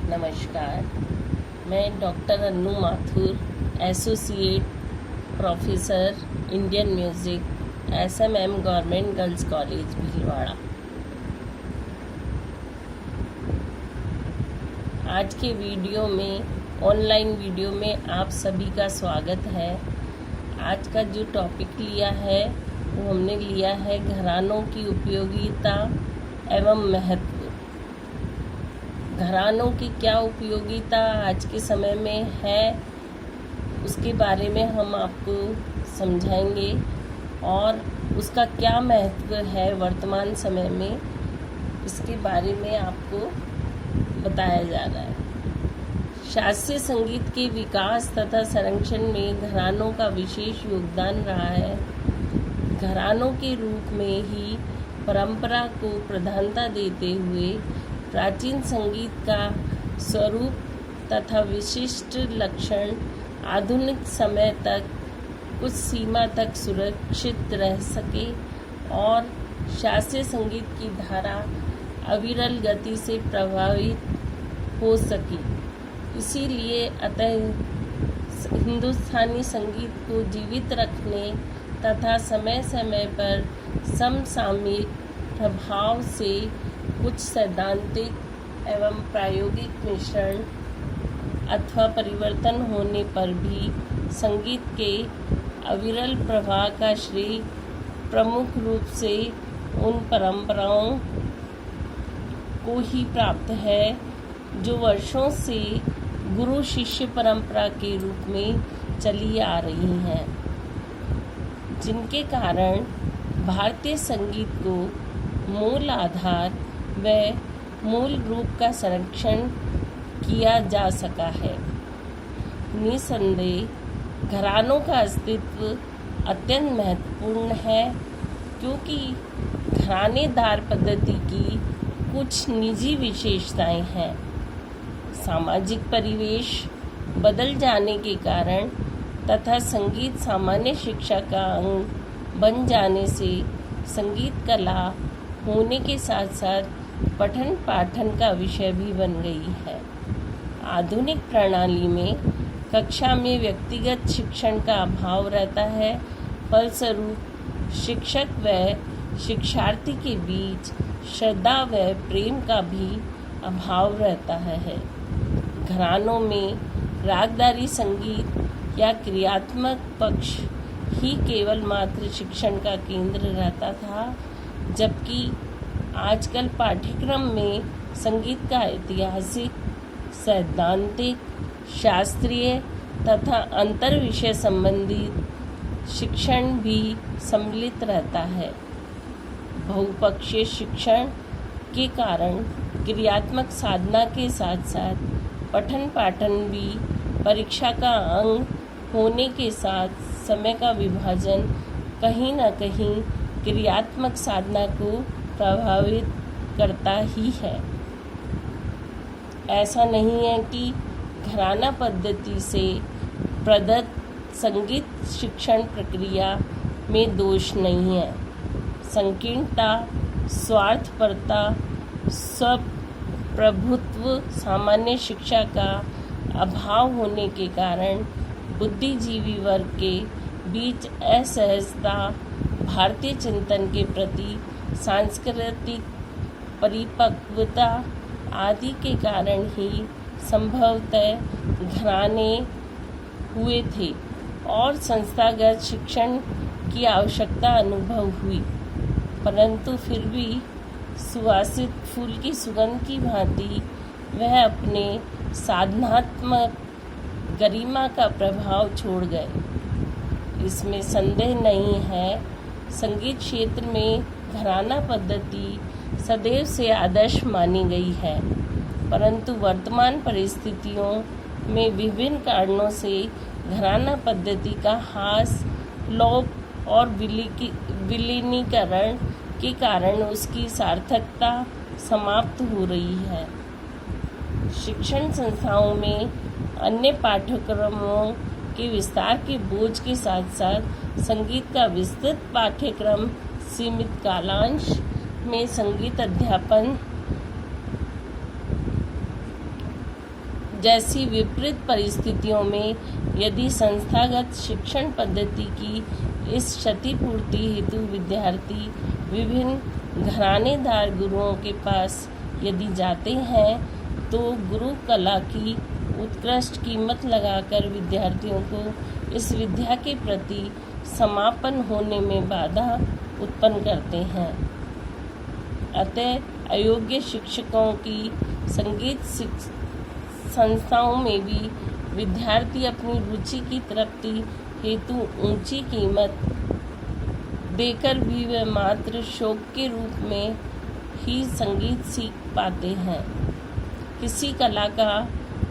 नमस्कार। मैं doctor Annu Mathur, associate professor Indian music, SMM government girls college Bhilwara. आज के वीडियो में, ऑनलाइन वीडियो में आप सभी का स्वागत है। आज का जो टॉपिक लिया है वो हमने लिया है घरानों की उपयोगिता एवं महत्व। घरानों की क्या उपयोगिता आज के समय में है, उसके बारे में हम आपको समझाएंगे और उसका क्या महत्व है वर्तमान समय में, इसके बारे में आपको बताया जा रहा है। शास्त्रीय संगीत के विकास तथा संरक्षण में घरानों का विशेष योगदान रहा है। घरानों के रूप में ही परंपरा को प्रधानता देते हुए प्राचीन संगीत का स्वरूप तथा विशिष्ट लक्षण आधुनिक समय तक कुछ सीमा तक सुरक्षित रह सके और शास्त्रीय संगीत की धारा अविरल गति से प्रभावित हो सकी। इसीलिए अतः हिंदुस्तानी संगीत को जीवित रखने तथा समय समय पर समसामयिक प्रभाव से कुछ सैद्धांतिक एवं प्रायोगिक मिश्रण अथवा परिवर्तन होने पर भी संगीत के अविरल प्रवाह का श्रेय प्रमुख रूप से उन परंपराओं को ही प्राप्त है जो वर्षों से गुरु शिष्य परंपरा के रूप में चली आ रही हैं, जिनके कारण भारतीय संगीत को मूल आधार व मूल रूप का संरक्षण किया जा सका है। निसंदेह घरानों का अस्तित्व अत्यंत महत्वपूर्ण है, क्योंकि घरानेदार पद्धति की कुछ निजी विशेषताएं हैं। सामाजिक परिवेश बदल जाने के कारण तथा संगीत सामान्य शिक्षा का अंग बन जाने से संगीत कला होने के साथ साथ पठन पाठन का विषय भी बन गई है। आधुनिक प्रणाली में कक्षा में व्यक्तिगत शिक्षण का अभाव रहता है। फलस्वरूप शिक्षक व शिक्षार्थी के बीच श्रद्धा व प्रेम का भी अभाव रहता है। घरानों में रागदारी संगीत या क्रियात्मक पक्ष ही केवल मात्र शिक्षण का केंद्र रहता था, जबकि आजकल पाठ्यक्रम में संगीत का ऐतिहासिक, सैद्धांतिक, शास्त्रीय तथा अंतर विषय संबंधित शिक्षण भी सम्मिलित रहता है। बहुपक्षीय शिक्षण के कारण क्रियात्मक साधना के साथ साथ पठन पाठन भी परीक्षा का अंग होने के साथ समय का विभाजन कहीं न कहीं क्रियात्मक साधना को प्रभावित करता ही है। ऐसा नहीं है कि घराना पद्धति से प्रदत्त संगीत शिक्षण प्रक्रिया में दोष नहीं है। संकीर्णता, स्वार्थपरता, स्वप्रभुत्व, सामान्य शिक्षा का अभाव होने के कारण बुद्धिजीवी वर्ग के बीच असहजता, भारतीय चिंतन के प्रति सांस्कृतिक परिपक्वता आदि के कारण ही संभवतः घराने हुए थे और संस्थागत शिक्षण की आवश्यकता अनुभव हुई। परंतु फिर भी सुवासित फूल की सुगंध की भांति वह अपने साधनात्मक गरिमा का प्रभाव छोड़ गए। इसमें संदेह नहीं है, संगीत क्षेत्र में घराना पद्धति सदैव से आदर्श मानी गई है, परंतु वर्तमान परिस्थितियों में विभिन्न कारणों से घराना पद्धति का ह्रास, लोप और विलीनीकरण के कारण उसकी सार्थकता समाप्त हो रही है। शिक्षण संस्थाओं में अन्य पाठ्यक्रमों के विस्तार के बोझ के साथ साथ संगीत का विस्तृत पाठ्यक्रम सीमित कालांश में संगीत अध्यापन जैसी विपरीत परिस्थितियों में यदि संस्थागत शिक्षण पद्धति की इस क्षतिपूर्ति हेतु विद्यार्थी विभिन्न घरानेदार गुरुओं के पास यदि जाते हैं तो गुरु कला की उत्कृष्ट कीमत लगाकर विद्यार्थियों को इस विद्या के प्रति समापन होने में बाधा उत्पन्न करते हैं। अतः अयोग्य शिक्षकों की संगीत संस्थाओं में भी विद्यार्थी अपनी रुचि की तृप्ति हेतु ऊंची कीमत देकर भी वे मात्र शौक के रूप में ही संगीत सीख पाते हैं। किसी कला का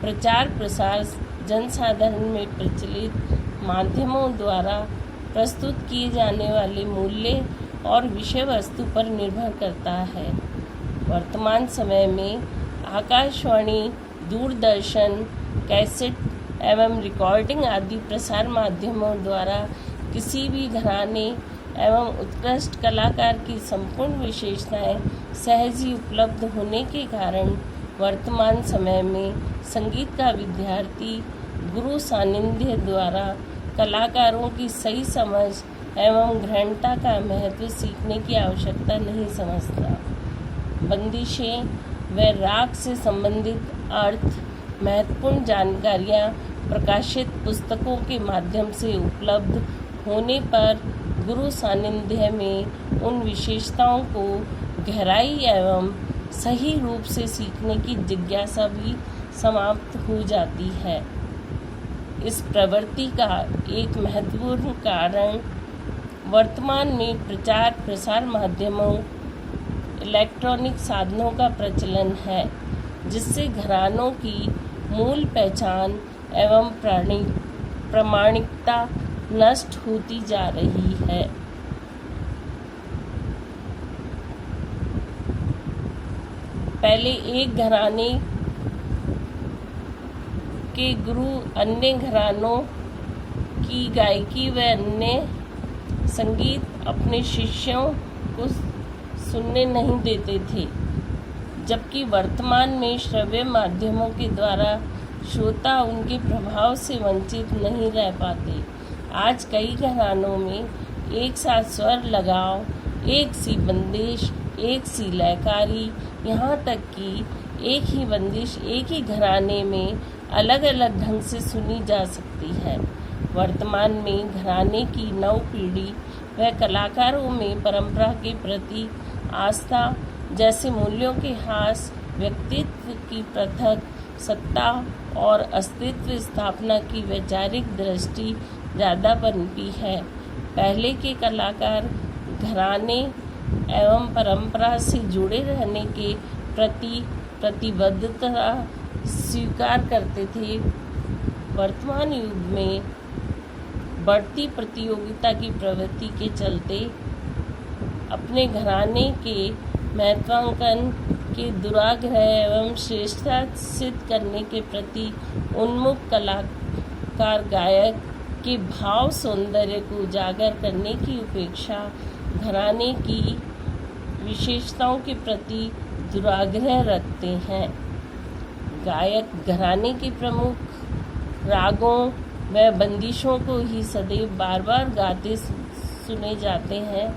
प्रचार प्रसार जनसाधारण में प्रचलित माध्यमों द्वारा प्रस्तुत किए जाने वाले मूल्य और विषय वस्तु पर निर्भर करता है। वर्तमान समय में आकाशवाणी, दूरदर्शन, कैसेट एवं रिकॉर्डिंग आदि प्रसार माध्यमों द्वारा किसी भी घराने एवं उत्कृष्ट कलाकार की संपूर्ण विशेषताएं सहज ही उपलब्ध होने के कारण वर्तमान समय में संगीत का विद्यार्थी गुरु सानिध्य द्वारा कलाकारों की सही समझ एवं गहनता का महत्व सीखने की आवश्यकता नहीं समझता। बंदिशें व राग से संबंधित अर्थ महत्वपूर्ण जानकारियाँ प्रकाशित पुस्तकों के माध्यम से उपलब्ध होने पर गुरु सानिध्य में उन विशेषताओं को गहराई एवं सही रूप से सीखने की जिज्ञासा भी समाप्त हो जाती है। इस प्रवृत्ति का एक महत्वपूर्ण कारण वर्तमान में प्रचार प्रसार माध्यमों, इलेक्ट्रॉनिक साधनों का प्रचलन है, जिससे घरानों की मूल पहचान एवं प्रामाणिकता नष्ट होती जा रही है। पहले एक घराने के गुरु अन्य घरानों की गायकी व अन्य संगीत अपने शिष्यों को सुनने नहीं देते थे, जबकि वर्तमान में श्रव्य माध्यमों के द्वारा श्रोता उनके प्रभाव से वंचित नहीं रह पाते। आज कई घरानों में एक साथ स्वर लगाव, एक सी बंदिश, एक सी लयकारी, यहाँ तक कि एक ही बंदिश एक ही घराने में अलग अलग ढंग से सुनी जा सकती है। वर्तमान में घराने की नव पीढ़ी व कलाकारों में परंपरा के प्रति आस्था जैसे मूल्यों के ह्रास, व्यक्तित्व की पृथक सत्ता और अस्तित्व स्थापना की वैचारिक दृष्टि ज़्यादा पनपी है। पहले के कलाकार घराने एवं परंपरा से जुड़े रहने के प्रति प्रतिबद्धता स्वीकार करते थे। वर्तमान युग में बढ़ती प्रतियोगिता की प्रवृत्ति के चलते अपने घराने के महत्वांकन के दुराग्रह एवं श्रेष्ठता सिद्ध करने के प्रति उन्मुख कलाकार गायक के भाव सौंदर्य को उजागर करने की उपेक्षा घराने की विशेषताओं के प्रति दुराग्रह रखते हैं। गायक घराने के प्रमुख रागों व बंदिशों को ही सदैव बार बार गाते सुने जाते हैं,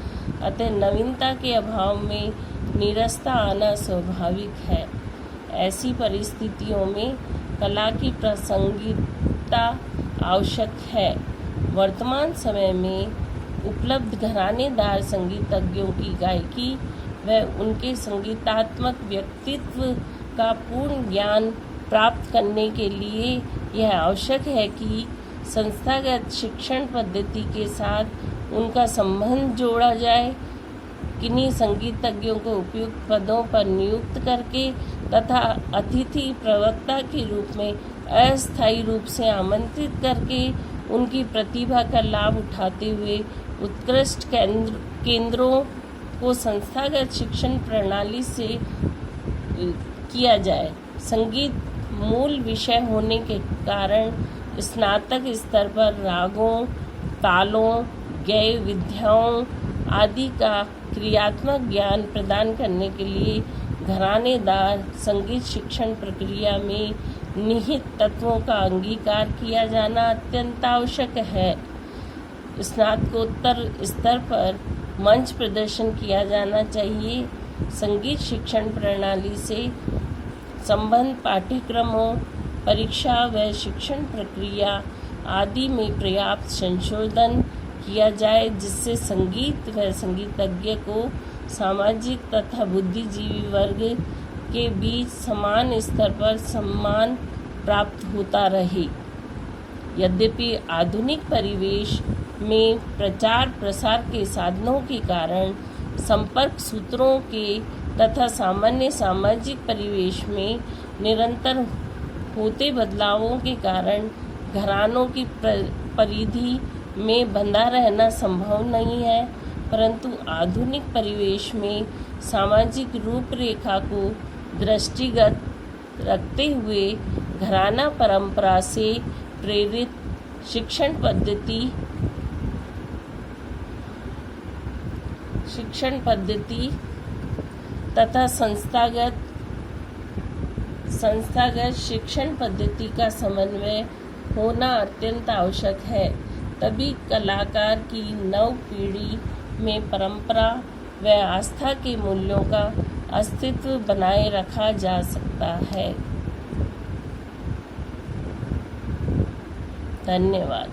अतः नवीनता के अभाव में नीरसता आना स्वाभाविक है। ऐसी परिस्थितियों में कला की प्रासंगिकता आवश्यक है। वर्तमान समय में उपलब्ध घरानेदार संगीतज्ञों की गायकी व उनके संगीतात्मक व्यक्तित्व का पूर्ण ज्ञान प्राप्त करने के लिए यह आवश्यक है कि संस्थागत शिक्षण पद्धति के साथ उनका संबंध जोड़ा जाए। किन्हीं संगीतज्ञों को उपयुक्त पदों पर नियुक्त करके तथा अतिथि प्रवक्ता के रूप में अस्थायी रूप से आमंत्रित करके उनकी प्रतिभा का लाभ उठाते हुए उत्कृष्ट केंद्रों को संस्थागत शिक्षण प्रणाली से किया जाए। संगीत मूल विषय होने के कारण स्नातक स्तर पर रागों, तालों, गैय विद्याओं आदि का क्रियात्मक ज्ञान प्रदान करने के लिए घरानेदार संगीत शिक्षण प्रक्रिया में निहित तत्वों का अंगीकार किया जाना अत्यंत आवश्यक है। स्नातकोत्तर स्तर पर मंच प्रदर्शन किया जाना चाहिए। संगीत शिक्षण प्रणाली से संबंध पाठ्यक्रमों, परीक्षा व शिक्षण प्रक्रिया आदि में पर्याप्त संशोधन किया जाए, जिससे संगीत व संगीतज्ञ को सामाजिक तथा बुद्धिजीवी वर्ग के बीच समान स्तर पर सम्मान प्राप्त होता रहे। यद्यपि आधुनिक परिवेश में प्रचार प्रसार के साधनों के कारण, संपर्क सूत्रों के तथा सामान्य सामाजिक परिवेश में निरंतर होते बदलावों के कारण घरानों की परिधि में बंधा रहना संभव नहीं है, परंतु आधुनिक परिवेश में सामाजिक रूपरेखा को दृष्टिगत रखते हुए घराना परंपरा से प्रेरित शिक्षण पद्धति तथा संस्थागत शिक्षण पद्धति का समन्वय होना अत्यंत आवश्यक है। तभी कलाकार की नव पीढ़ी में परंपरा व आस्था के मूल्यों का अस्तित्व बनाए रखा जा सकता है। धन्यवाद।